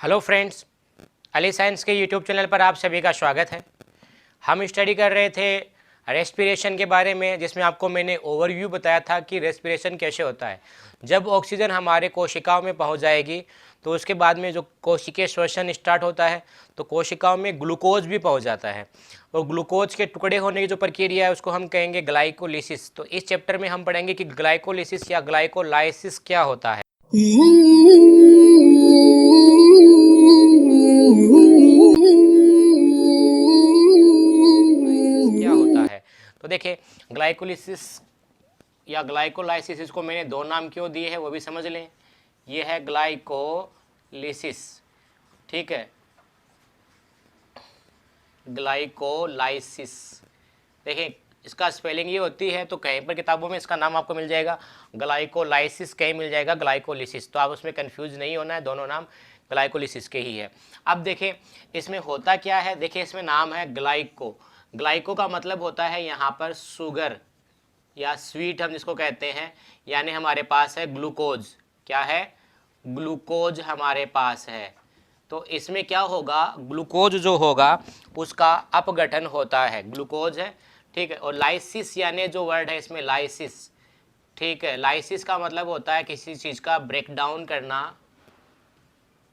Hello friends, Ali science के YouTube channel पर आप सभी का स्वागत है। हम स्टडी कर रहे थे रेस्पिरेशन के बारे में, जिसमें आपको मैंने ओवरव्यू बताया था कि रेस्पिरेशन कैसे होता है। जब ऑक्सीजन हमारे कोशिकाओं में पहुंच जाएगी तो उसके बाद में जो कोशिकीय श्वसन स्टार्ट होता है तो कोशिकाओं में ग्लूकोज भी पहुंच जाता है, और ग्लूकोज के टुकड़े होने की जो प्रक्रिया है उसको हम कहेंगे ग्लाइकोलिसिस। तो इस चैप्टर में हम पढ़ेंगे कि ग्लाइकोलिसिस या ग्लाइकोलाइसिस क्या होता है। क्या होता है तो देखिए, ग्लाइकोलिसिस या ग्लाइकोलाइसिस, इसको मैंने दो नाम क्यों दिए हैं वो भी समझ लें। ये है ग्लाइकोलिसिस, ठीक है, ग्लाइकोलाइसिस। देखिए इसका स्पेलिंग ये होती है, तो कहीं पर किताबों में इसका नाम आपको मिल जाएगा ग्लाइकोलाइसिस, कहीं मिल जाएगा ग्लाइकोलिसिस। तो आप उसमें कंफ्यूज नहीं होना है, दोनों नाम ग्लाइकोलिसिस के ही है। अब देखिए इसमें होता क्या है, देखिए इसमें नाम है ग्लाइको। ग्लाइको का मतलब होता है यहाँ पर शुगर या स्वीट हम जिसको कहते हैं, यानी हमारे पास है ग्लूकोज। क्या है? ग्लूकोज हमारे पास है। तो इसमें क्या होगा, ग्लूकोज जो होगा उसका अपघटन होता है, ग्लूकोज है, ठीक है। और लाइसिस यानी जो वर्ड है इसमें लाइसिस, ठीक है, लाइसिस का मतलब होता है किसी चीज़ का ब्रेक डाउन करना,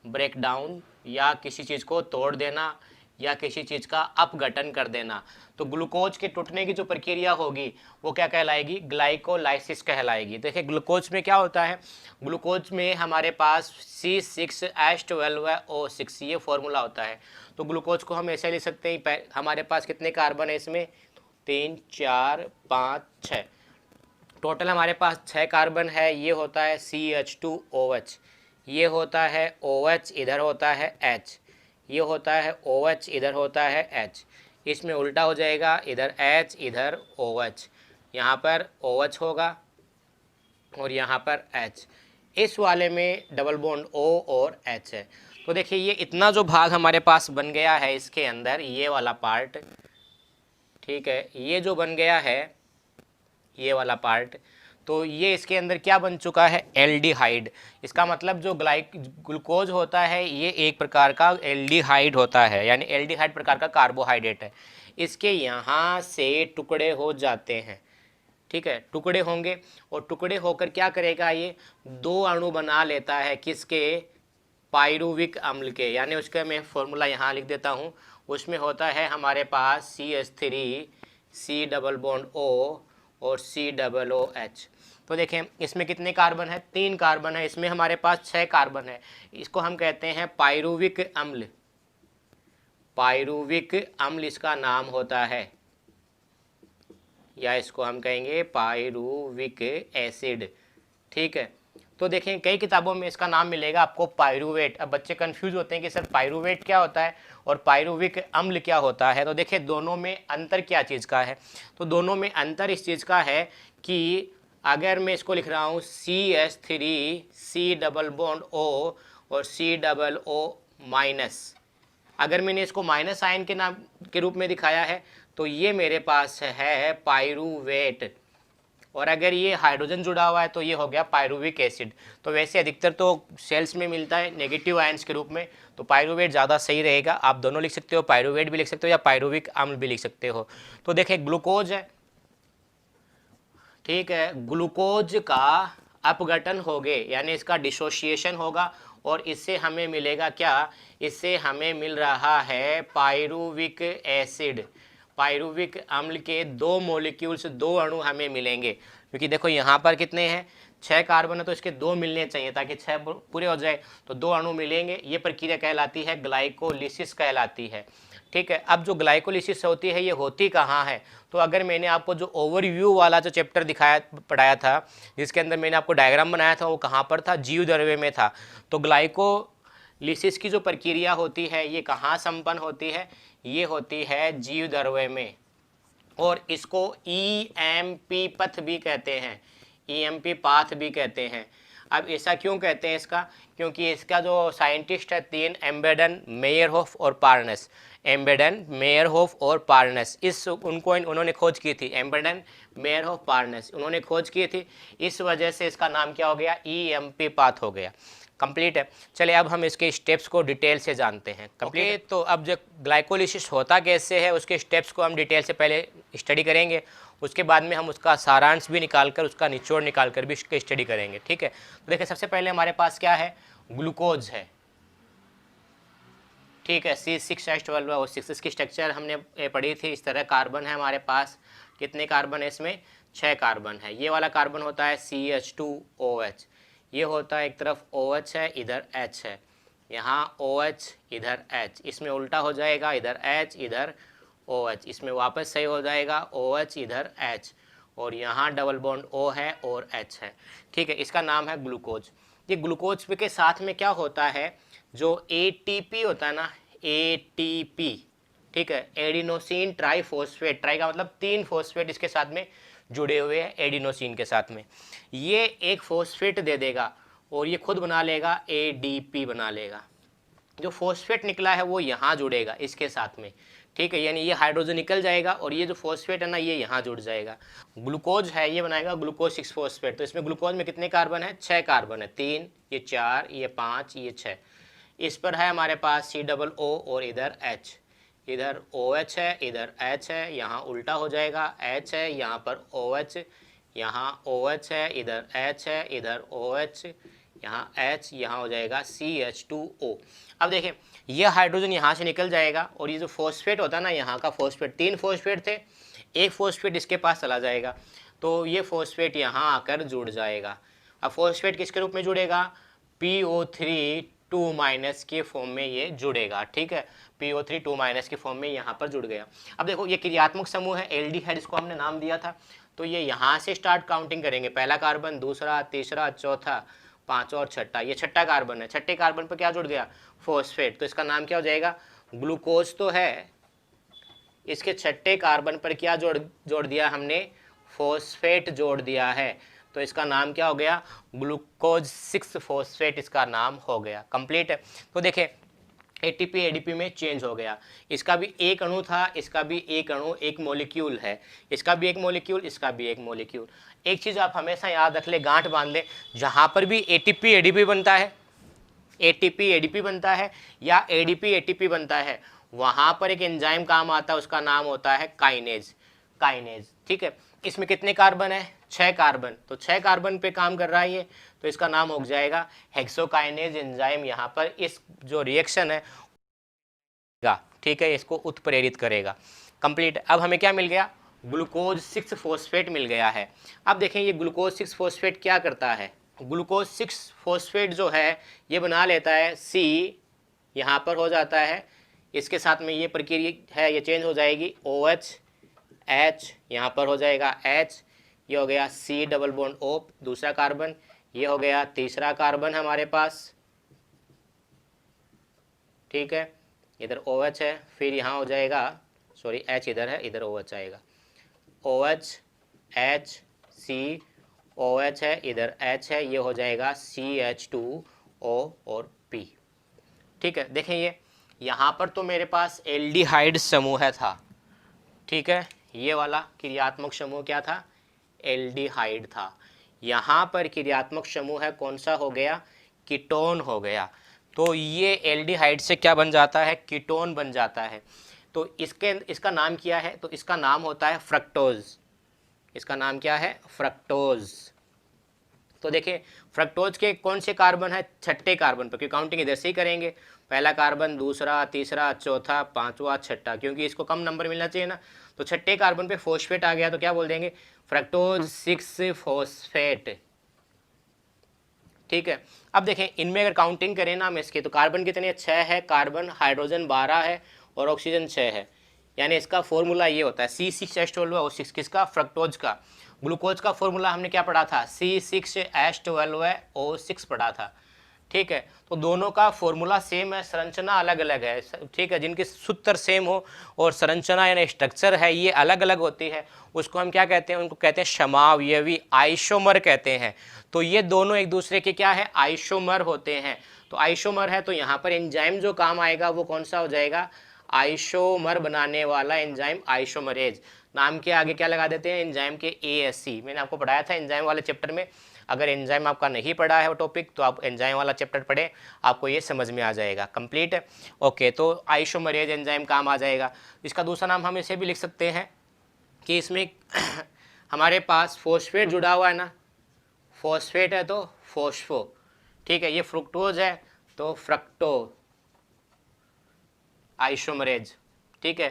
ब्रेक डाउन या किसी चीज़ को तोड़ देना या किसी चीज़ का अपघटन कर देना। तो ग्लूकोज के टूटने की जो प्रक्रिया होगी वो क्या कहलाएगी? ग्लाइकोलाइसिस कहलाएगी। देखिए ग्लूकोज में क्या होता है, ग्लूकोज में हमारे पास C6H12O6 ये फॉर्मूला होता है। तो ग्लूकोज को हम ऐसे लिख सकते हैं, हमारे पास कितने कार्बन है इसमें? 3 4 5 6, टोटल हमारे पास 6 कार्बन है। ये होता है CH2OH, ये होता है OH, इधर होता है H, ये होता है OH, इधर होता है H। इसमें उल्टा हो जाएगा, इधर H इधर OH, यहाँ पर OH होगा और यहाँ पर H। इस वाले में डबल बॉन्ड O और H है। तो देखिए ये इतना जो भाग हमारे पास बन गया है इसके अंदर, ये वाला पार्ट, ठीक है, ये जो बन गया है ये वाला पार्ट, तो ये इसके अंदर क्या बन चुका है? एल्डिहाइड। इसका मतलब जो ग्लूकोज होता है ये एक प्रकार का एल्डिहाइड होता है, यानी एल्डिहाइड प्रकार का कार्बोहाइड्रेट है। इसके यहाँ से टुकड़े हो जाते हैं, ठीक है, टुकड़े होंगे और टुकड़े होकर क्या करेगा, ये दो अणु बना लेता है, किसके? पाइरुविक अम्ल के। यानी उसका मैं फॉर्मूला यहाँ लिख देता हूँ। उसमें होता है हमारे पास CH3 C double bond O और COOH। तो देखें इसमें कितने कार्बन है? 3 कार्बन है। इसमें हमारे पास 6 कार्बन है। इसको हम कहते हैं पाइरुविक अम्ल। पाइरुविक अम्ल इसका नाम होता है, या इसको हम कहेंगे पाइरुविक एसिड, ठीक है। तो देखें कई किताबों में इसका नाम मिलेगा आपको पाइरुवेट। अब बच्चे कंफ्यूज होते हैं कि सर पाइरुवेट क्या होता है और पाइरुविक अम्ल क्या होता है। तो देखिए दोनों में अंतर क्या चीज़ का है, तो दोनों में अंतर इस चीज़ का है कि अगर मैं इसको लिख रहा हूँ CH3 C double bond O और C डबल O माइनस, अगर मैंने इसको माइनस आयन के नाम के रूप में दिखाया है तो ये मेरे पास है पाइरुवेट, और अगर ये हाइड्रोजन जुड़ा हुआ है तो ये हो गया पाइरुविक एसिड। तो वैसे अधिकतर तो सेल्स में मिलता है नेगेटिव आयंस के रूप में, तो पाइरुवेट ज़्यादा सही रहेगा। आप दोनों लिख सकते हो, पाइरुवेट भी लिख सकते हो या पाइरुविक अम्ल भी लिख सकते हो। तो देखें ग्लूकोज है, ठीक है, ग्लूकोज का अपघटन हो गए यानी इसका डिसोसिएशन होगा और इससे हमें मिलेगा क्या? इससे हमें मिल रहा है पाइरुविक एसिड। पाइरुविक अम्ल के 2 मॉलिक्यूल्स, 2 अणु हमें मिलेंगे, क्योंकि देखो यहाँ पर कितने हैं? 6 कार्बन है, तो इसके 2 मिलने चाहिए ताकि 6 पूरे हो जाए। तो 2 अणु मिलेंगे, ये प्रक्रिया कहलाती है ग्लाइकोलिसिस कहलाती है, ठीक है। अब जो ग्लाइकोलिसिस होती है ये होती कहाँ है? तो अगर मैंने आपको जो ओवरव्यू वाला जो चैप्टर दिखाया पढ़ाया था, जिसके अंदर मैंने आपको डायग्राम बनाया था, वो कहाँ पर था? जीव द्रव्य में था। तो ग्लाइकोलिसिस की जो प्रक्रिया होती है ये कहाँ संपन्न होती है? ये होती है जीव द्रव्य में, और इसको EMP पथ भी कहते हैं, EMP पाथ भी कहते हैं। अब ऐसा क्यों कहते हैं इसका? क्योंकि इसका जो साइंटिस्ट है तीन, एम्बेडन, मेयरहोफ और पार्नेस। एम्बेडन, मेयरहोफ और पार्नेस, इस उन्होंने खोज की थी। एम्बेडन, मेयरहोफ, पार्नेस उन्होंने खोज की थी। इस वजह से इसका नाम क्या हो गया, EMP पाथ हो गया। कंप्लीट है। चलिए अब हम इसके स्टेप्स को डिटेल से जानते हैं। कंप्लीट तो अब जो ग्लाइकोलिसिस होता कैसे है उसके स्टेप्स को हम डिटेल से पहले स्टडी करेंगे, उसके बाद में हम उसका सारांश भी निकाल कर, उसका निचोड़ निकाल कर भी इसके स्टडी करेंगे। ठीक है, तो देखिए सबसे पहले हमारे पास क्या है, ग्लूकोज है। ठीक है, C6H12O6, इसकी स्ट्रक्चर हमने पढ़ी थी इस तरह। कार्बन है हमारे पास, कितने कार्बन है इसमें, 6 कार्बन है। ये वाला कार्बन होता है CH2OH, ये होता है एक तरफ OH है, इधर H है, यहाँ OH इधर H, इसमें उल्टा हो जाएगा, इधर H इधर OH, इसमें वापस सही हो जाएगा, OH इधर H, और यहाँ डबल बॉन्ड O है और H है। ठीक है, इसका नाम है ग्लूकोज। ये ग्लूकोज के साथ में क्या होता है, जो ATP होता है ना, ATP, ठीक है, एडिनोसिन ट्राइफॉस्फेट, ट्राई का मतलब 3 फॉस्फेट इसके साथ में जुड़े हुए हैं एडिनोसिन के साथ में, ये एक फॉस्फेट दे देगा और ये खुद बना लेगा ADP बना लेगा। जो फॉस्फेट निकला है वो यहाँ जुड़ेगा इसके साथ में। ठीक है, यानी ये हाइड्रोजन निकल जाएगा और ये जो फॉस्फेट है ना ये यहाँ जुड़ जाएगा। ग्लूकोज है, ये बनाएगा ग्लूकोज 6 फॉस्फेट। तो इसमें ग्लूकोज में कितने कार्बन है, 6 कार्बन है, 3, ये 4, ये 5, ये 6। इस पर है हमारे पास COO और इधर H, इधर OH है, इधर H है, यहाँ उल्टा हो जाएगा, H है, यहाँ पर OH, यहाँ OH है, इधर H है, इधर OH, यहाँ H, यहाँ हो जाएगा CH2O। अब देखिए ये हाइड्रोजन यहाँ से निकल जाएगा और ये जो फॉस्फेट होता है ना, यहाँ का फॉस्फेट, 3 फॉस्फेट थे, एक फॉस्फेट इसके पास चला जाएगा, तो ये फॉस्फेट यहाँ आकर जुड़ जाएगा। अब फॉस्फेट किसके रूप में जुड़ेगा, PO3 2- के फॉर्म में ये जुड़ेगा। ठीक है, PO3 2- के फॉर्म में यहाँ पर जुड़ गया। अब देखो ये क्रियात्मक समूह है, एल्डिहाइड इसको हमने नाम दिया था, तो ये यहाँ से स्टार्ट काउंटिंग करेंगे, पहला कार्बन, दूसरा, तीसरा, चौथा, पांचवा और छठा। ये छठा कार्बन है, छठे कार्बन पर क्या जुड़ गया, फॉस्फेट, तो इसका नाम क्या हो जाएगा, ग्लूकोज तो है, इसके छठे कार्बन पर क्या जोड़ दिया हमने, फॉस्फेट जोड़ दिया है, तो इसका नाम क्या हो गया, ग्लूकोज 6 फॉस्फेट इसका नाम हो गया। कंप्लीट है। तो देखिए ATP ADP में चेंज हो गया, इसका भी एक अणु था, इसका भी एक अणु, एक मॉलिक्यूल है, इसका भी एक मॉलिक्यूल, इसका भी एक मॉलिक्यूल। एक चीज़ आप हमेशा याद रख ले, गांठ बांध ले, जहाँ पर भी ATP ADP बनता है, ATP ADP बनता है या ADP ATP बनता है, वहाँ पर एक एंजाइम काम आता है, उसका नाम होता है काइनेज। काइनेज, ठीक है। इसमें कितने कार्बन है, 6 कार्बन, तो 6 कार्बन पे काम कर रहा है ये, तो इसका नाम हो जाएगा हेक्सोकाइनेज एंजाइम। यहाँ पर इस जो रिएक्शन है, ठीक है, इसको उत्प्रेरित करेगा। कंप्लीट। अब हमें क्या मिल गया, ग्लूकोज 6 फॉस्फेट मिल गया है। अब देखें ये ग्लूकोज 6 फॉस्फेट क्या करता है, ग्लूकोज 6 फॉस्फेट जो है ये बना लेता है C, यहाँ पर हो जाता है, इसके साथ में ये प्रक्रिया है, ये चेंज हो जाएगी, OH H, यहाँ पर हो जाएगा H, ये हो गया C डबल बॉन्ड O, दूसरा कार्बन, ये हो गया तीसरा कार्बन हमारे पास, ठीक है, इधर OH है, फिर यहाँ हो जाएगा, सॉरी H इधर है, इधर OH आएगा, OH H C, OH है, इधर H है, ये हो जाएगा CH2O और P। ठीक है, देखें ये यहाँ पर तो मेरे पास एल्डिहाइड समूह था, ठीक है, ये वाला क्रियात्मक समूह क्या था, एल्डिहाइड था। यहाँ पर क्रियात्मक समूह है कौन सा हो गया, कीटोन हो गया। तो ये एल्डिहाइड से क्या बन जाता है, कीटोन बन जाता है। तो इसका नाम क्या है, तो इसका नाम होता है फ्रक्टोज। इसका नाम क्या है, फ्रक्टोज। तो देखिए फ्रक्टोज के कौन से कार्बन है, छठे कार्बन पर, क्योंकि काउंटिंग इधर से ही करेंगे, पहला कार्बन, दूसरा, तीसरा, चौथा, पांचवा, छठा, क्योंकि इसको कम नंबर मिलना चाहिए ना, तो छठे कार्बन पे फॉस्फेट आ गया, तो क्या बोल देंगे, फ्रक्टोज 6 फॉस्फेट। ठीक है, अब देखें इनमें अगर काउंटिंग करें ना हम इसके, तो कार्बन कितने, 6 है कार्बन, हाइड्रोजन 12 है और ऑक्सीजन 6 है, यानी इसका फॉर्मूला ये होता है C6H12O6, किसका, फ्रक्टोज का। ग्लूकोज का फॉर्मूला हमने क्या पढ़ा था, C6H12O6 पढ़ा था, ठीक है। तो दोनों का फॉर्मूला सेम है, संरचना अलग अलग है, ठीक है। जिनके सूत्र सेम हो और संरचना यानी स्ट्रक्चर है ये अलग अलग होती है, उसको हम क्या कहते हैं, उनको कहते हैं समावयवी, आइसोमर कहते हैं। तो ये दोनों एक दूसरे के क्या है, आइसोमर होते हैं। तो आइसोमर है तो यहाँ पर एंजाइम जो काम आएगा वो कौन सा हो जाएगा, आइसोमर बनाने वाला एंजाइम, आइसोमरेज। नाम के आगे क्या लगा देते हैं, एंजाइम के ASC। मैंने आपको पढ़ाया था एंजाइम वाले चैप्टर में। अगर एंजाइम आपका नहीं पढ़ा है वो टॉपिक तो आप एंजाइम वाला चैप्टर पढ़ें, आपको ये समझ में आ जाएगा। कंप्लीट है, ओके। तो आइसोमरेज एंजाइम काम आ जाएगा। इसका दूसरा नाम हम इसे भी लिख सकते हैं कि इसमें हमारे पास फॉस्फेट जुड़ा हुआ है ना, फॉस्फेट है तो फॉस्फो, ठीक है। ये फ्रुक्टोज है तो फ्रक्टो आइसोमरेज, ठीक है।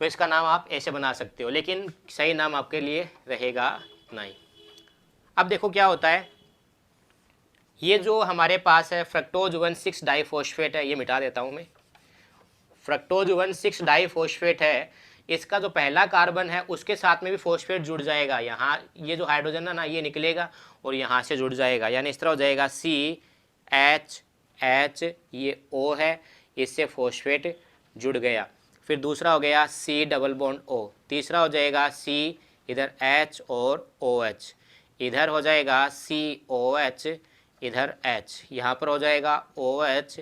तो इसका नाम आप ऐसे बना सकते हो, लेकिन सही नाम आपके लिए रहेगा नहीं। अब देखो क्या होता है, ये जो हमारे पास है फ्रक्टोज 1,6 डाइफॉस्फेट है, ये मिटा देता हूँ मैं। फ्रक्टोज 1,6 डाइफॉस्फेट है, इसका जो पहला कार्बन है उसके साथ में भी फॉस्फेट जुड़ जाएगा। यहाँ ये जो हाइड्रोजन है ना ये निकलेगा और यहाँ से जुड़ जाएगा, यानी इस तरह हो जाएगा CH, ये O है, इससे फॉस्फेट जुड़ गया। फिर दूसरा हो गया C डबल बॉन्ड O, तीसरा हो जाएगा C, इधर H और OH, इधर हो जाएगा COH, इधर H, यहाँ पर हो जाएगा OH,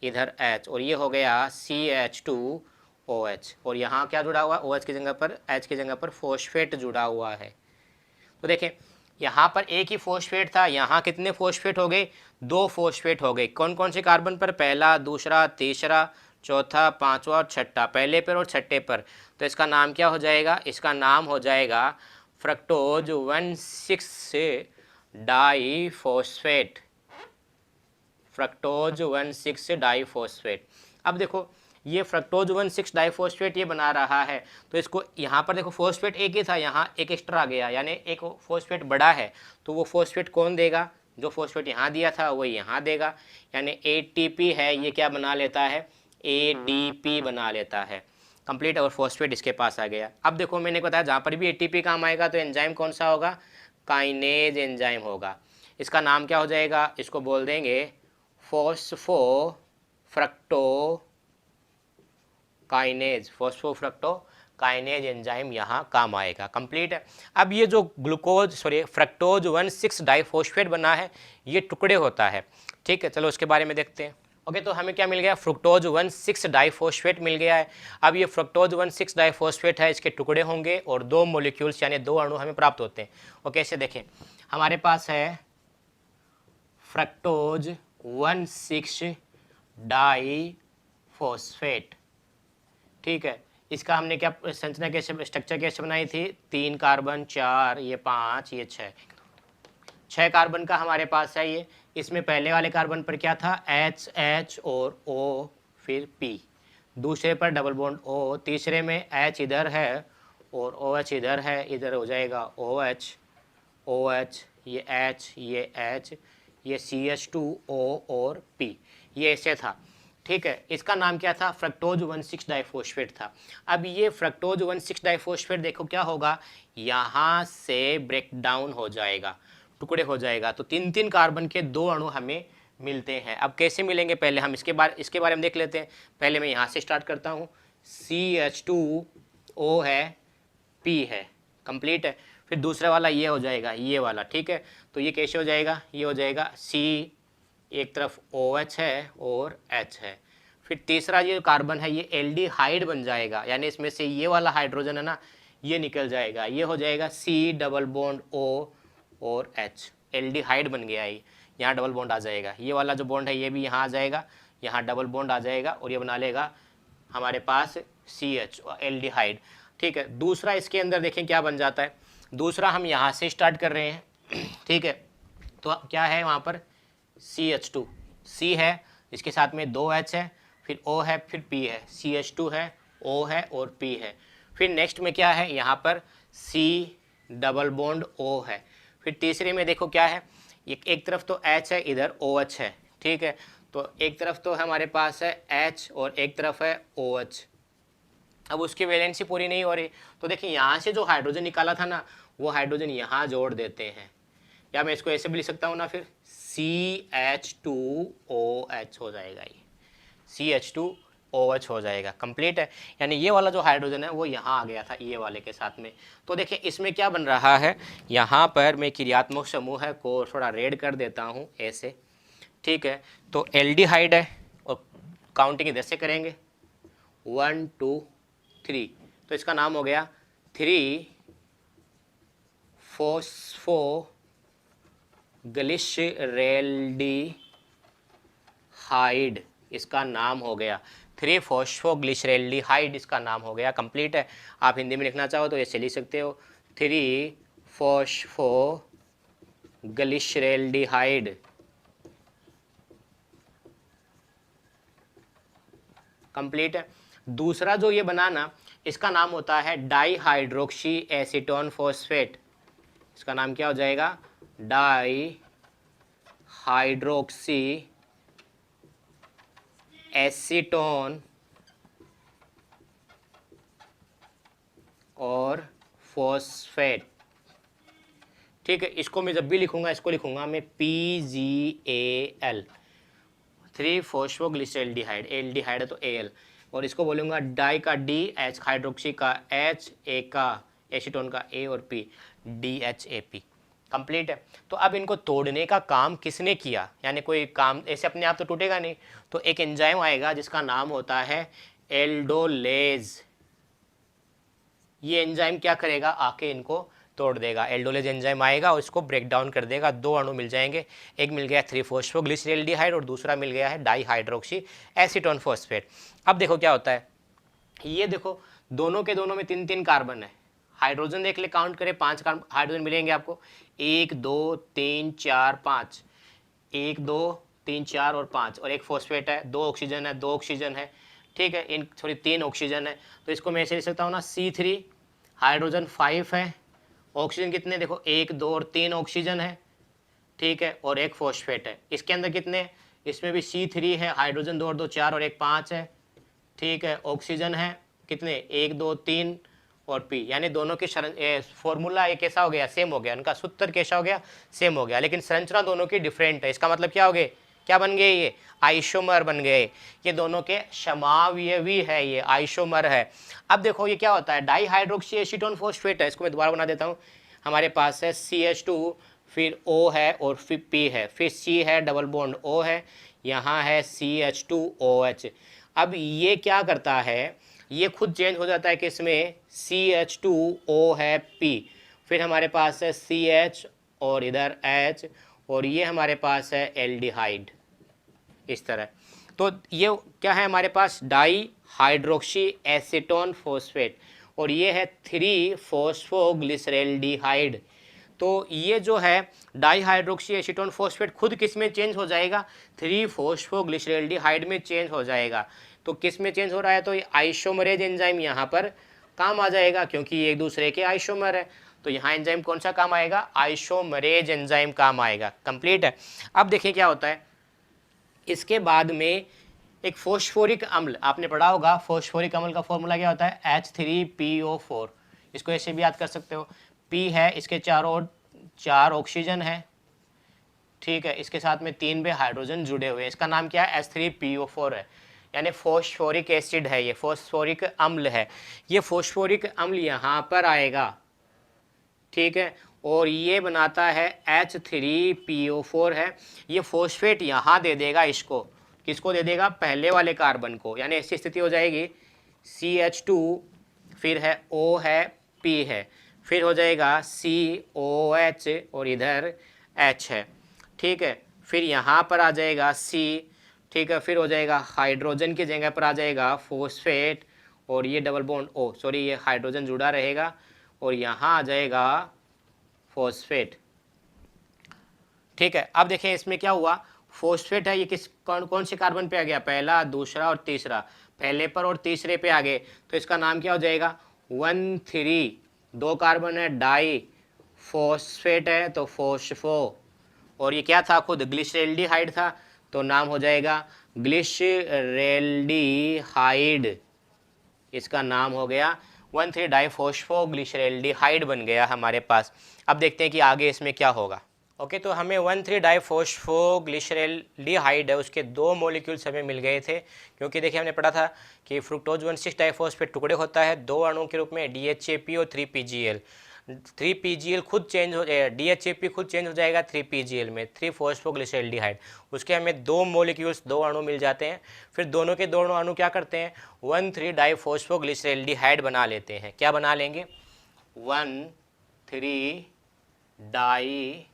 इधर H, और ये हो गया CH2OH, और यहाँ क्या जुड़ा हुआ है, OH की जगह पर, H की जगह पर फॉस्फेट जुड़ा हुआ है। तो देखें यहाँ पर एक ही फॉस्फेट था, यहाँ कितने फॉस्फेट हो गए, 2 फॉस्फेट हो गए। कौन कौन से कार्बन पर, पहला, दूसरा, तीसरा, चौथा, पांचवा और छठा, पहले पर और छठे पर। तो इसका नाम क्या हो जाएगा, इसका नाम हो जाएगा फ्रक्टोज 1,6 डाइफॉस्फेट, फ्रक्टोज 1,6 डाइफॉस्फेट। अब देखो ये फ्रक्टोज 1,6 डाइफॉस्फेट ये बना रहा है, तो इसको यहाँ पर देखो फॉस्फेट एक ही था, यहाँ एक एक्स्ट्रा आ गया, यानी एक फॉस्फेट बड़ा है, तो वो फॉस्फेट कौन देगा, जो फॉस्फेट यहाँ दिया था वो यहाँ देगा, यानी ATP है ये क्या बना लेता है, ADP बना लेता है। कंप्लीट, और फॉस्फेट इसके पास आ गया। अब देखो मैंने बताया जहाँ पर भी ATP काम आएगा तो एंजाइम कौन सा होगा, काइनेज एंजाइम होगा। इसका नाम क्या हो जाएगा, इसको बोल देंगे phosphofructokinase, phosphofructokinase enzyme यहाँ काम आएगा। कंप्लीट है। अब ये जो फ्रक्टोज 1,6 डाइफॉस्फेट बना है ये टुकड़े होता है, ठीक है। चलो उसके बारे में देखते हैं। ओके, तो हमें क्या मिल गया, फ्रुक्टोज 1,6 डाइफॉस्फेट मिल गया है। अब ये फ्रुक्टोज 1,6 डाइफॉस्फेट है, इसके टुकड़े होंगे और 2 मॉलिक्यूल्स यानी 2 अणु हमें प्राप्त होते हैं। ओके, ऐसे देखें हमारे पास है फ्रक्टोज 1,6 डाइफॉस्फेट, ठीक है। इसका हमने क्या संरचना कैसे, स्ट्रक्चर कैसे बनाई थी, 3 कार्बन, 4, ये 5, ये 6 कार्बन का हमारे पास है ये। इसमें पहले वाले कार्बन पर क्या था, H और O, फिर P, दूसरे पर डबल बॉन्ड O, तीसरे में H इधर है और OH इधर है, इधर हो जाएगा OH, ये H, ये H, ये CH2O और P, ये ऐसे था, ठीक है। इसका नाम क्या था, फ्रक्टोज 1,6 डाइफॉस्फेट था। अब ये फ्रक्टोज 1,6 डाइफॉस्फेट देखो क्या होगा, यहाँ से ब्रेक डाउन हो जाएगा, टुकड़े हो जाएगा, तो 3 कार्बन के 2 अणु हमें मिलते हैं। अब कैसे मिलेंगे, पहले हम इसके बारे में देख लेते हैं। पहले मैं यहाँ से स्टार्ट करता हूँ, CH2O है, P है, कंप्लीट है। फिर दूसरा वाला ये हो जाएगा, ये वाला, ठीक है। तो ये कैसे हो जाएगा, ये हो जाएगा C, एक तरफ OH है और H है। फिर तीसरा ये कार्बन है ये एल्डिहाइड बन जाएगा, यानी इसमें से ये वाला हाइड्रोजन है ना ये निकल जाएगा, ये हो जाएगा C डबल बॉन्ड O और H, एल्डिहाइड बन गया ये, यहाँ डबल बॉन्ड आ जाएगा। ये वाला जो बॉन्ड है ये भी यहाँ आ जाएगा, यहाँ डबल बॉन्ड आ जाएगा और ये बना लेगा हमारे पास CH एल्डिहाइड, ठीक है। दूसरा इसके अंदर देखें क्या बन जाता है, दूसरा हम यहाँ से स्टार्ट कर रहे हैं, ठीक है। तो क्या है वहाँ पर CH2, C है, इसके साथ में 2 H है, फिर O है, फिर P है, CH2 है, O है और P है। फिर नेक्स्ट में क्या है, यहाँ पर C डबल बॉन्ड O है। फिर तीसरे में देखो क्या है, एक तरफ तो H है, इधर OH है, ठीक है। तो एक तरफ तो हमारे पास है H और एक तरफ है OH। अब उसकी वैलेंसी पूरी नहीं हो रही, तो देखिए यहाँ से जो हाइड्रोजन निकाला था ना वो हाइड्रोजन यहाँ जोड़ देते हैं, या मैं इसको ऐसे भी लिख सकता हूँ ना, फिर CH2OH हो जाएगा, ये CH2OH हो जाएगा। कंप्लीट है, यानी ये वाला जो हाइड्रोजन है वो यहाँ आ गया था ये वाले के साथ में। तो देखिए इसमें क्या बन रहा है, यहाँ पर मैं क्रियात्मक समूह है को थोड़ा रेड कर देता हूँ ऐसे, ठीक है। तो एल्डिहाइड है और काउंटिंग इधर से करेंगे 1 2 3, तो इसका नाम हो गया 3-फॉस्फोग्लिसरैल्डिहाइड, इसका नाम हो गया 3-फॉस्फोग्लिसरैल्डिहाइड, इसका नाम हो गया। कंप्लीट है, आप हिंदी में लिखना चाहो तो ऐसे लिख सकते हो 3-फॉस्फोग्लिसरैल्डिहाइड। कंप्लीट है। दूसरा जो ये बनाना, इसका नाम होता है डाईहाइड्रोक्सी एसीटोन फॉस्फेट। इसका नाम क्या हो जाएगा, डाईहाइड्रोक्सी एसीटोन और फॉस्फेट, ठीक है। इसको मैं जब भी लिखूंगा इसको लिखूंगा मैं PgAl, 3-फॉस्फोग्लिसरैल्डिहाइड, एल्डिहाइड है तो Al, और इसको बोलूँगा डाई का D, H हाइड्रोक्सी का H, A का एसीटोन का A और P, DHAP। कंप्लीट है। तो अब इनको तोड़ने का काम किसने किया, यानी कोई काम ऐसे अपने आप तो टूटेगा नहीं, तो एक एंजाइम आएगा जिसका नाम होता है एल्डोलेज। ये एंजाइम क्या करेगा, आके इनको तोड़ देगा। एल्डोलेज एंजाइम आएगा और इसको ब्रेक डाउन कर देगा, दो अणु मिल जाएंगे, एक मिल गया 3-फॉस्फोग्लिसरैल्डिहाइड और दूसरा मिल गया है डाईहाइड्रोक्सी एसीटोन फॉस्फेट। अब देखो क्या होता है, ये देखो दोनों के दोनों में 3-3 कार्बन है। हाइड्रोजन देख ले, काउंट करें 5 हाइड्रोजन मिलेंगे आपको, 1 2 3 4 5, 1 2 3 4 और 5, और एक फॉस्फेट है, 2 ऑक्सीजन है, 2 ऑक्सीजन है, ठीक है, इन सॉरी 3 ऑक्सीजन है। तो इसको मैं ऐसे लिख सकता हूँ ना, C3, हाइड्रोजन 5 है, ऑक्सीजन कितने, देखो 1 2 और 3 ऑक्सीजन है, ठीक है, और एक फॉस्फेट है। इसके अंदर कितने, इसमें भी C3 है, हाइड्रोजन 2 और 2 4 और एक 5 है, ठीक है, ऑक्सीजन है कितने, 1 2 3 और P, यानी दोनों की फॉर्मूला एक कैसा हो गया, सेम हो गया, उनका सूत्र कैसा हो गया, सेम हो गया, लेकिन संरचना दोनों की डिफरेंट है। इसका मतलब क्या हो गए, क्या बन गए, ये आइसोमर बन गए, ये दोनों के समावयवी है, ये आइसोमर है। अब देखो ये क्या होता है, डाईहाइड्रोक्सी एसीटोन फॉस्फेट है, इसको मैं दोबारा बना देता हूँ। हमारे पास है CH2, फिर O है और फिर P है, फिर C है, डबल बॉन्ड O है, यहाँ है CH2OH। अब ये क्या करता है, ये खुद चेंज हो जाता है कि इसमें CH2O है P, फिर हमारे पास है CH और इधर H, और ये हमारे पास है एल्डिहाइड, इस तरह। तो ये क्या है हमारे पास, डाई हाइड्रोक्सी एसीटोन फॉस्फेट, और ये है 3-फॉस्फोग्लिसरैल्डिहाइड। तो ये जो है डाईहाइड्रोक्सी एसीटोन फॉस्फेट खुद किस में चेंज हो जाएगा, 3-फॉस्फोग्लिसरैल्डिहाइड में चेंज हो जाएगा। तो किस में चेंज हो रहा है, तो ये आइसोमरेज एंजाइम यहाँ पर काम आ जाएगा, क्योंकि ये एक दूसरे के आइसोमर है। तो यहाँ एंजाइम कौन सा काम आएगा, आइसोमरेज एंजाइम काम आएगा। कंप्लीट है। अब देखिए क्या होता है, इसके बाद में एक फॉस्फोरिक अम्ल, आपने पढ़ा होगा फॉस्फोरिक अम्ल का फॉर्मूला क्या होता है, H3PO4। इसको ऐसे भी याद कर सकते हो, P है, इसके चारों ओर 4 ऑक्सीजन है, ठीक है, इसके साथ में 3 पे हाइड्रोजन जुड़े हुए हैं, इसका नाम क्या है, H3PO4 है, यानी फॉस्फोरिक एसिड है, ये फॉस्फोरिक अम्ल है। ये फॉस्फोरिक अम्ल यहाँ पर आएगा, ठीक है, और ये बनाता है H3PO4 है। ये फॉस्फेट यहाँ दे देगा, इसको किसको दे देगा, पहले वाले कार्बन को, यानी ऐसी स्थिति हो जाएगी CH2, फिर है O है, P है, फिर हो जाएगा COH और इधर H है, ठीक है, फिर यहाँ पर आ जाएगा C, ठीक है, फिर हो जाएगा हाइड्रोजन की जगह पर आ जाएगा फॉस्फेट, और ये डबल बॉन्ड O, सॉरी ये हाइड्रोजन जुड़ा रहेगा, और यहाँ आ जाएगा फॉस्फेट, ठीक है। अब देखें इसमें क्या हुआ, फॉस्फेट है, ये किस कौन से कार्बन पे आ गया, पहला, दूसरा और तीसरा, पहले पर और तीसरे पे आ गए, तो इसका नाम क्या हो जाएगा, 1,3, 2 कार्बन है, डाई फॉस्फेट है तो फॉस्फो, और ये क्या था, खुद ग्लिसरैल्डिहाइड था, तो नाम हो जाएगा ग्लिसरैल्डिहाइड, इसका नाम हो गया 1,3-डाईफॉस्फोग्लिसरैल्डिहाइड बन गया हमारे पास। अब देखते हैं कि आगे इसमें क्या होगा। ओके, तो हमें 1,3 डाइफॉस्फोग्लिसरैल्डिहाइड है, उसके 2 मॉलिक्यूल्स हमें मिल गए थे। क्योंकि देखिए हमने पढ़ा था कि फ्रुक्टोज 1,6 डाइफॉस्फेट टुकड़े होता है 2 अणुओं के रूप में, DHAP और 3PGL। 3PGL खुद चेंज हो जाएगा, DHAP खुद चेंज हो जाएगा 3PGL में, 3-फॉस्फोग्लिसरैल्डिहाइड। उसके हमें 2 मॉलिक्यूल्स 2 अणु मिल जाते हैं। फिर दोनों के दोनों अणु क्या करते हैं, 1,3 डाइफॉस्फोग्लिसरैल्डिहाइड बना लेते हैं। क्या बना लेंगे, 1,3 डाई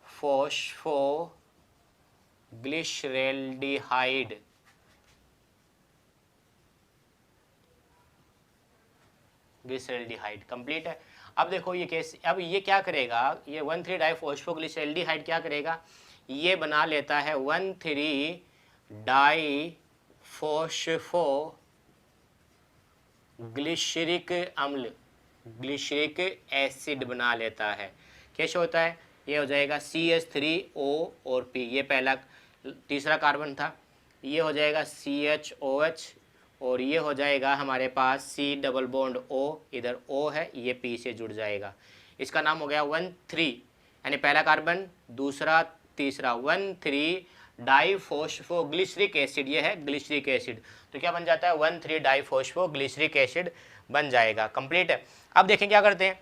फॉस्फोग्लिसरैल्डिहाइड। ग्लिसरैल्डिहाइड कंप्लीट है। अब देखो ये कैसे, अब ये क्या करेगा, ये 1,3 डाइफॉस्फोग्लिसरैल्डिहाइड क्या करेगा, ये बना लेता है 1,3 डाइफॉस्फोग्लिसरिक अम्ल, ग्लिसरिक एसिड बना लेता है। कैसे होता है, ये हो जाएगा CH3O और P, ये पहला तीसरा कार्बन था, ये हो जाएगा CHOH और ये हो जाएगा हमारे पास C डबल बॉन्ड O, इधर O है, ये P से जुड़ जाएगा। इसका नाम हो गया 1,3, यानी पहला कार्बन दूसरा तीसरा 1,3 डाइफॉस्फोग्लिसरिक एसिड, ये है ग्लिसरिक एसिड। तो क्या बन जाता है, 1,3 डाइफॉस्फोग्लिसरिक एसिड बन जाएगा। कंप्लीट है। अब देखें क्या करते हैं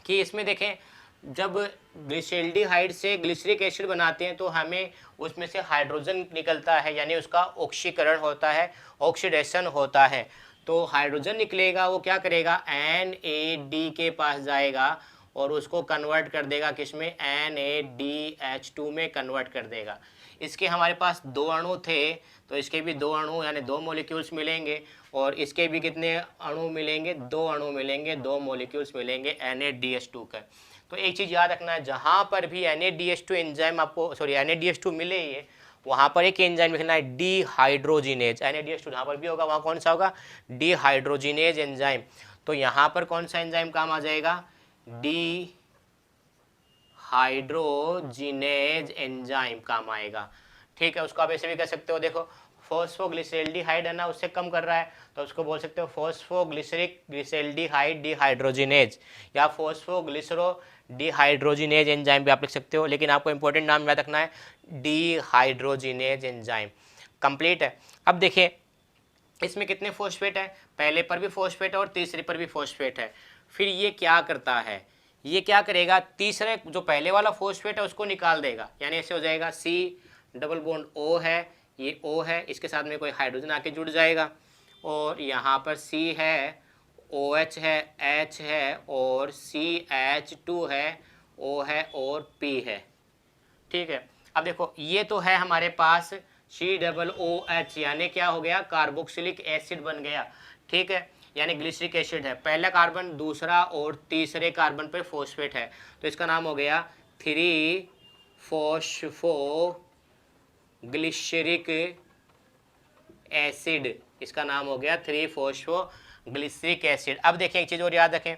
कि इसमें देखें, जब ग्लिसरैल्डिहाइड से ग्लिसरिक एसिड बनाते हैं तो हमें उसमें से हाइड्रोजन निकलता है, यानी उसका ऑक्सीकरण होता है, ऑक्सीडेशन होता है। तो हाइड्रोजन निकलेगा, वो क्या करेगा, NAD के पास जाएगा और उसको कन्वर्ट कर देगा किसमें, NADH2 में कन्वर्ट कर देगा। इसके हमारे पास 2 अणु थे, तो इसके भी 2 अणु यानी 2 मॉलिक्यूल्स मिलेंगे, और इसके भी कितने अणु मिलेंगे, 2 अणु मिलेंगे, 2 मॉलिक्यूल्स मिलेंगे NADH2 का। तो एक चीज़ याद रखना है, जहाँ पर भी NADH2 एंजाइम आपको, सॉरी NADH2 मिले ये, वहाँ पर एक एंजाइम लिखना है डिहाइड्रोजिनेज। NADH2 जहाँ पर भी होगा वहाँ कौन सा होगा, डिहाइड्रोजिनेज एंजाइम। तो यहाँ पर कौन सा एंजाइम काम आ जाएगा, डिहाइड्रोजिनेज एंजाइम काम आएगा। ठीक है, उसको आप ऐसे भी कह सकते हो, देखो फॉस्फोग्लिसरैल्डिहाइड है ना, उससे कम कर रहा है, तो उसको बोल सकते हो फॉस्फोग्लिसरिक ग्लिसरैल्डिहाइड डिहाइड्रोजिनेज, या फॉस्फोग्लिसरो डिहाइड्रोजिनेज एंजाइम भी आप लिख सकते हो। लेकिन आपको इंपॉर्टेंट नाम याद रखना है, डिहाइड्रोजिनेज एंजाइम। कंप्लीट है। अब देखिए इसमें कितने फॉस्फेट है, पहले पर भी फॉस्फेट है और तीसरे पर भी फॉस्फेट है। फिर ये क्या करता है, ये क्या करेगा, तीसरे जो पहले वाला फॉस्फेट है उसको निकाल देगा, यानी ऐसे हो जाएगा C डबल बॉन्ड O है, ये O है, इसके साथ में कोई हाइड्रोजन आके जुड़ जाएगा, और यहाँ पर C है, OH है, H है, और CH2 है, O है और P है। ठीक है, अब देखो ये तो है हमारे पास COOH, यानी क्या हो गया, कार्बोक्सिलिक एसिड बन गया। ठीक है, यानी ग्लिसरिक एसिड है, पहला कार्बन दूसरा और तीसरे कार्बन पर फॉस्फेट है, तो इसका नाम हो गया 3-फॉस्फोग्लिसरिक एसिड। इसका नाम हो गया 3-फॉस्फोग्लिसरिक एसिड। अब देखें एक चीज़ और याद रखें,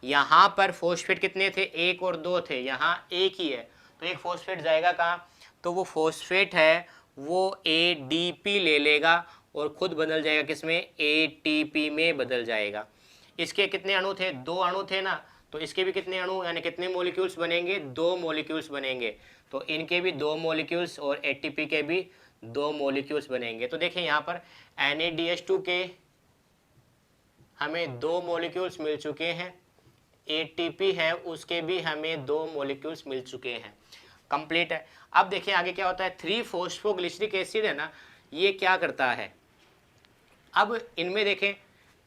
यहाँ पर फॉस्फेट कितने थे, 1 और 2 थे, यहाँ 1 ही है, तो एक फॉस्फेट जाएगा कहाँ, तो वो फॉस्फेट है वो ADP ले लेगा और खुद बदल जाएगा किसमें, ATP में बदल जाएगा। इसके कितने अणु थे, 2 अणु थे ना, तो इसके भी कितने अणु यानी कितने मॉलिक्यूल्स बनेंगे, 2 मॉलिक्यूल्स बनेंगे। तो इनके भी 2 मॉलिक्यूल्स और ATP के भी 2 मॉलिक्यूल्स बनेंगे। तो देखिए यहाँ पर NADH2 के हमें 2 मॉलिक्यूल्स मिल चुके हैं, ATP है उसके भी हमें 2 मॉलिक्यूल्स मिल चुके हैं। कंप्लीट है। अब देखिए आगे क्या होता है, 3-फॉस्फोग्लिसरिक एसिड है ना, ये क्या करता है, अब इनमें देखें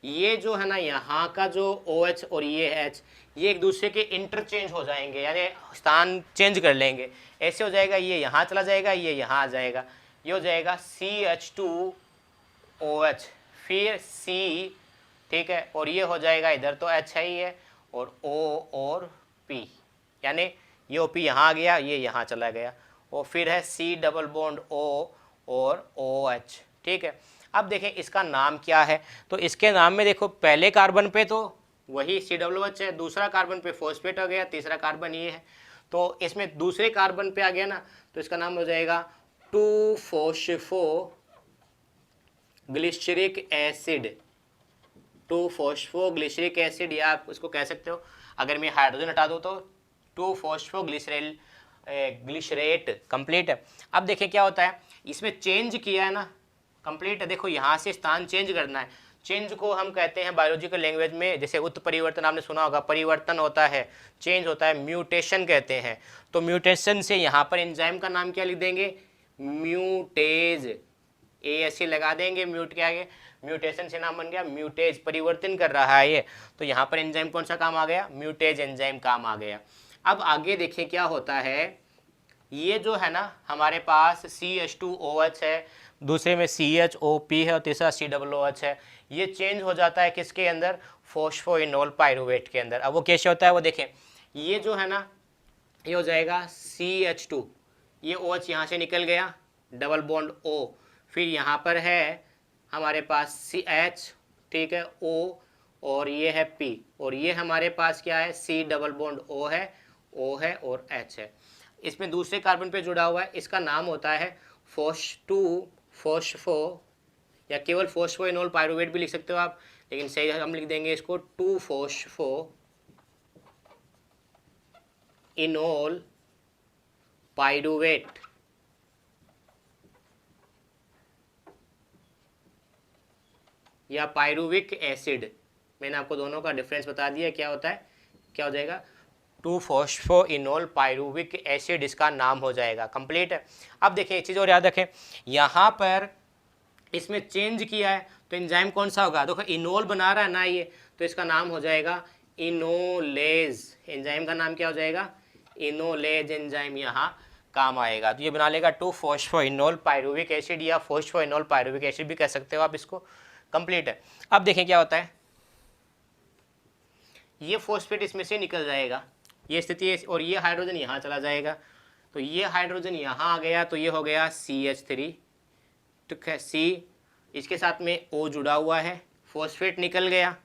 ये जो है ना, यहाँ का जो OH और ये H, ये एक दूसरे के इंटरचेंज हो जाएंगे, यानी स्थान चेंज कर लेंगे। ऐसे हो जाएगा, ये यहाँ चला जाएगा, ये यहाँ आ जाएगा, ये हो जाएगा CH2OH, फिर C, ठीक है, और ये हो जाएगा, इधर तो H है ही है, और O और P, यानी ये OP यहाँ आ गया, ये यहाँ चला गया, और फिर है C डबल बॉन्ड O और OH। ठीक है, अब देखें इसका नाम क्या है, तो इसके नाम में देखो पहले कार्बन पे तो वही COOH है, दूसरा कार्बन पे फॉस्फेट आ गया, तीसरा कार्बन ये है, तो इसमें दूसरे कार्बन पे आ गया ना, तो इसका नाम हो जाएगा 2-फॉस्फोग्लिसरिक एसिड। 2-फॉस्फोग्लिसरिक एसिड, या आप उसको कह सकते हो, अगर मैं हाइड्रोजन हटा दूँ तो 2 फॉस्फोग्लिसरेल ग्लिसरेट। कंप्लीट है। अब देखिए क्या होता है, इसमें चेंज किया है ना, कंप्लीट है। देखो यहाँ से स्थान चेंज करना है, चेंज को हम कहते हैं बायोलॉजिकल लैंग्वेज में, जैसे उत्परिवर्तन आपने सुना होगा, परिवर्तन होता है, चेंज होता है, म्यूटेशन कहते हैं। तो म्यूटेशन से यहाँ पर एंजाइम का नाम क्या लिख देंगे, म्यूटेज, ए ऐसे लगा देंगे, म्यूट के आगे, म्यूटेशन से नाम बन गया म्यूटेज, परिवर्तन कर रहा है ये। तो यहाँ पर एंजाइम कौन सा काम आ गया, म्यूटेज एंजाइम काम आ गया। अब आगे देखिए क्या होता है, ये जो है ना हमारे पास CH2OH है, दूसरे में CHOP है और तीसरा COOH है। ये चेंज हो जाता है किसके अंदर, फॉस्फोइनोल पायरुवेट के अंदर। अब वो कैसे होता है वो देखें, ये जो है ना ये हो जाएगा CH2, ये OH यहाँ से निकल गया, डबल बॉन्ड O, फिर यहाँ पर है हमारे पास CH, ठीक है, O, और ये है P, और ये हमारे पास क्या है, C डबल बॉन्ड O है, O है और H है। इसमें दूसरे कार्बन पे जुड़ा हुआ है, इसका नाम होता है फॉस्फो, या केवल फॉस्फोइनोल पायरुवेट भी लिख सकते हो आप, लेकिन सही हम लिख देंगे इसको 2 फॉस्फो इनोल पायरुवेट। या पायरुविक एसिड, मैंने आपको दोनों का डिफरेंस बता दिया क्या होता है, क्या हो जाएगा, 2 फॉस्फोइनोल पायरुविक एसिड इसका नाम हो जाएगा। कंप्लीट है। अब देखिए एक चीज़ और याद रखें, यहाँ पर इसमें चेंज किया है तो एंजाइम कौन सा होगा, देखो इनोल बना रहा है ना ये, तो इसका नाम हो जाएगा इनोलेज। एंजाइम का नाम क्या हो जाएगा, इनोलेज एंजाइम यहाँ काम आएगा। तो ये बना लेगा 2 फॉस्फोइनोल पायरुविक एसिड, या फॉस्फोइनोल पायरुविक एसिड भी कह सकते हो आप इसको। कंप्लीट है। अब देखें क्या होता है, ये फॉस्फेट इसमें से निकल जाएगा, ये स्थिति है, और ये हाइड्रोजन यहाँ चला जाएगा, तो ये हाइड्रोजन यहाँ आ गया, तो ये हो गया CH3, ठीक है, C, इसके साथ में O जुड़ा हुआ है, फॉस्फेट निकल गया।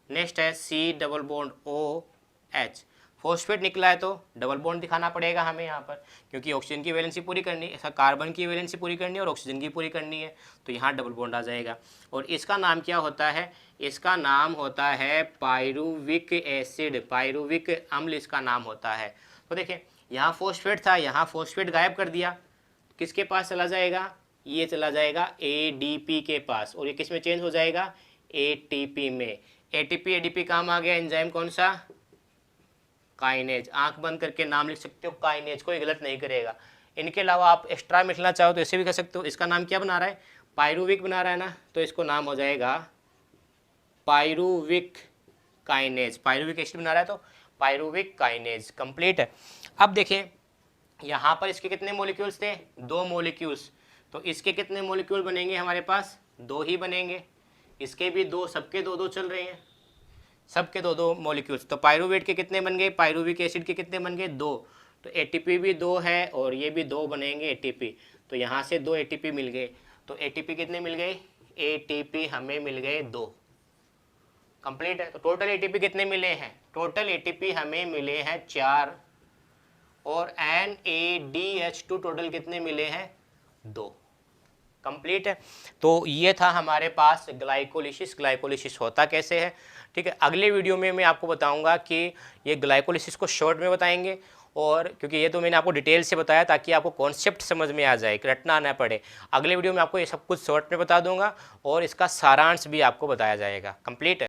नेक्स्ट है C double bond OH, phosphate निकला है तो डबल बॉन्ड दिखाना पड़ेगा हमें यहाँ पर, क्योंकि ऑक्सीजन की वैलेंसी पूरी करनी है, ऐसा कार्बन की वैलेंसी पूरी करनी है और ऑक्सीजन की पूरी करनी है, तो यहाँ डबल बॉन्ड आ जाएगा। और इसका नाम क्या होता है, इसका नाम होता है पायरुविक एसिड, पायरुविक अम्ल इसका नाम होता है। तो देखिए यहाँ फॉस्फेट था, यहाँ फॉस्फेट गायब कर दिया, किसके पास चला जाएगा, ये चला जाएगा ADP के पास, और ये किस में चेंज हो जाएगा, ATP में। ATP ADP काम आ गया, एंजाइम कौन सा, काइनेज। आंख बंद करके नाम लिख सकते हो काइनेज, कोई गलत नहीं करेगा। इनके अलावा आप एक्स्ट्रा में लिखना चाहो तो ऐसे भी कर सकते हो। इसका नाम क्या बना रहा है, पायरुविक बना रहा है ना, तो इसको नाम हो जाएगा पायरुविक काइनेज। पायरुविक एसिड बना रहा है तो पायरुविक काइनेज। कंप्लीट है। अब देखिए यहाँ पर इसके कितने मॉलिक्यूल्स थे, 2 मॉलिक्यूल्स, तो इसके कितने मॉलिक्यूल बनेंगे हमारे पास, 2 ही बनेंगे। इसके भी 2, सबके 2-2 चल रहे हैं, सबके 2-2 मॉलिक्यूल्स। तो पायरुवेट के कितने बन गए, पायरुविक एसिड के कितने बन गए, 2। तो ATP भी 2 है और ये भी 2 बनेंगे ATP, तो यहाँ से 2 ATP मिल गए। तो ATP कितने मिल गए, ATP हमें मिल गए 2। कंप्लीट है। तो टोटल ATP कितने मिले हैं, टोटल ATP हमें मिले हैं 4, और NADH2 टोटल कितने मिले हैं, 2। कंप्लीट है। तो ये था हमारे पास ग्लाइकोलिसिस। ग्लाइकोलिसिस होता कैसे है, ठीक है। अगले वीडियो में मैं आपको बताऊंगा कि ये ग्लाइकोलिसिस को शॉर्ट में बताएंगे, और क्योंकि ये तो मैंने आपको डिटेल से बताया ताकि आपको कॉन्सेप्ट समझ में आ जाए, रटना ना पड़े। अगले वीडियो में आपको ये सब कुछ शॉर्ट में बता दूंगा और इसका सारांश भी आपको बताया जाएगा। कंप्लीट है।